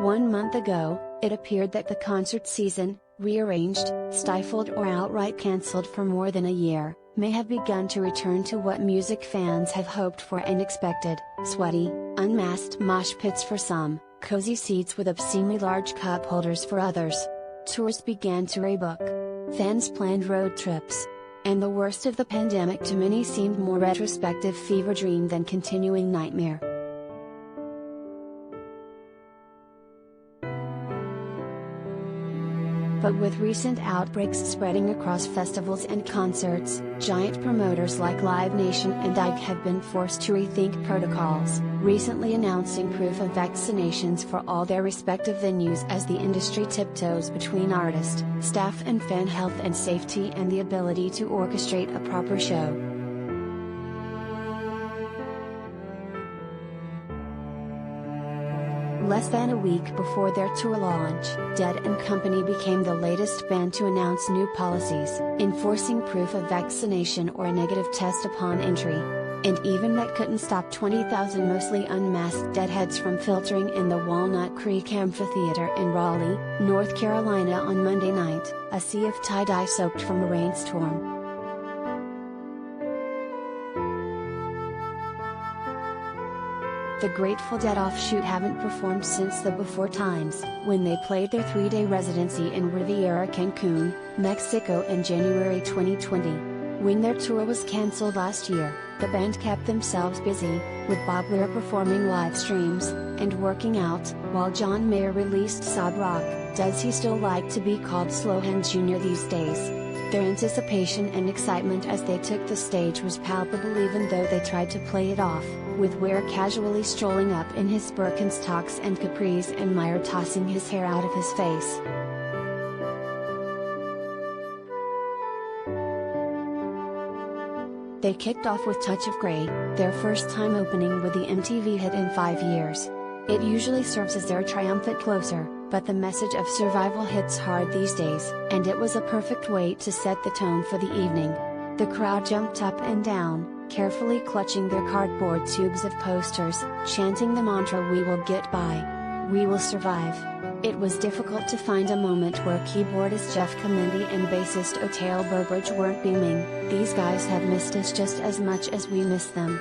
1 month ago, it appeared that the concert season, rearranged, stifled or outright cancelled for more than a year, may have begun to return to what music fans have hoped for and expected: sweaty, unmasked mosh pits for some, cozy seats with obscenely large cup holders for others. Tours began to rebook. Fans planned road trips. And the worst of the pandemic to many seemed more retrospective fever dream than continuing nightmare. But with recent outbreaks spreading across festivals and concerts, giant promoters like Live Nation and Ike have been forced to rethink protocols, recently announcing proof of vaccinations for all their respective venues as the industry tiptoes between artist, staff and fan health and safety and the ability to orchestrate a proper show. Less than a week before their tour launch, Dead & Company became the latest band to announce new policies, enforcing proof of vaccination or a negative test upon entry. And even that couldn't stop 20,000 mostly unmasked deadheads from filtering in the Walnut Creek Amphitheater in Raleigh, North Carolina on Monday night, a sea of tie-dye soaked from a rainstorm. The Grateful Dead offshoot haven't performed since the before times, when they played their 3-day residency in Riviera Cancun, Mexico in January 2020. When their tour was cancelled last year, the band kept themselves busy, with Bob Weir performing live streams, and working out, while John Mayer released Sob Rock, Does He Still Like to Be Called Slowhand Jr. These days? Their anticipation and excitement as they took the stage was palpable even though they tried to play it off, with Weir casually strolling up in his Birkenstocks and capris and Meyer tossing his hair out of his face. They kicked off with Touch of Grey, their first time opening with the MTV hit in 5 years. It usually serves as their triumphant closer, but the message of survival hits hard these days, and it was a perfect way to set the tone for the evening. The crowd jumped up and down, carefully clutching their cardboard tubes of posters, chanting the mantra "We will get by. We will survive." It was difficult to find a moment where keyboardist Jeff Comendi and bassist Otale Burbridge weren't beaming. These guys have missed us just as much as we miss them.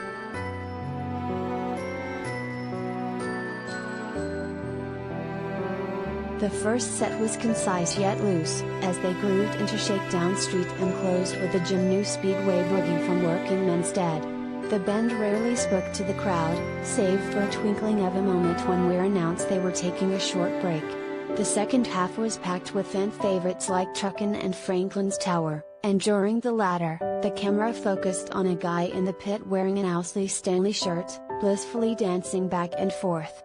The first set was concise yet loose, as they grooved into Shakedown Street and closed with the Jim New Speedway Boogie from Working Men's Dead. The band rarely spoke to the crowd, save for a twinkling of a moment when Weir announced they were taking a short break. The second half was packed with fan favorites like Truckin' and Franklin's Tower, and during the latter, the camera focused on a guy in the pit wearing an Owsley Stanley shirt, blissfully dancing back and forth.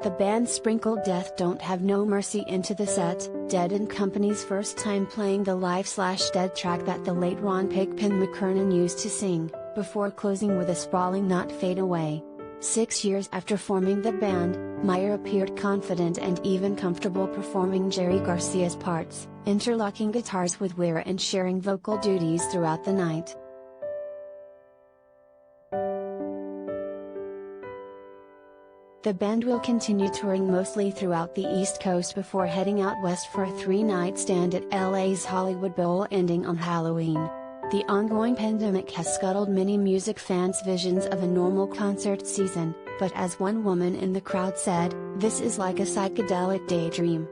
The band sprinkled Death Don't Have No Mercy into the set, Dead & Company's first time playing the live/dead track that the late Ron Pigpen McKernan used to sing, before closing with a sprawling Not Fade Away. 6 years after forming the band, Meyer appeared confident and even comfortable performing Jerry Garcia's parts, interlocking guitars with Weir and sharing vocal duties throughout the night. The band will continue touring mostly throughout the East Coast before heading out west for a 3-night stand at LA's Hollywood Bowl ending on Halloween. The ongoing pandemic has scuttled many music fans' visions of a normal concert season, but as one woman in the crowd said, "This is like a psychedelic daydream."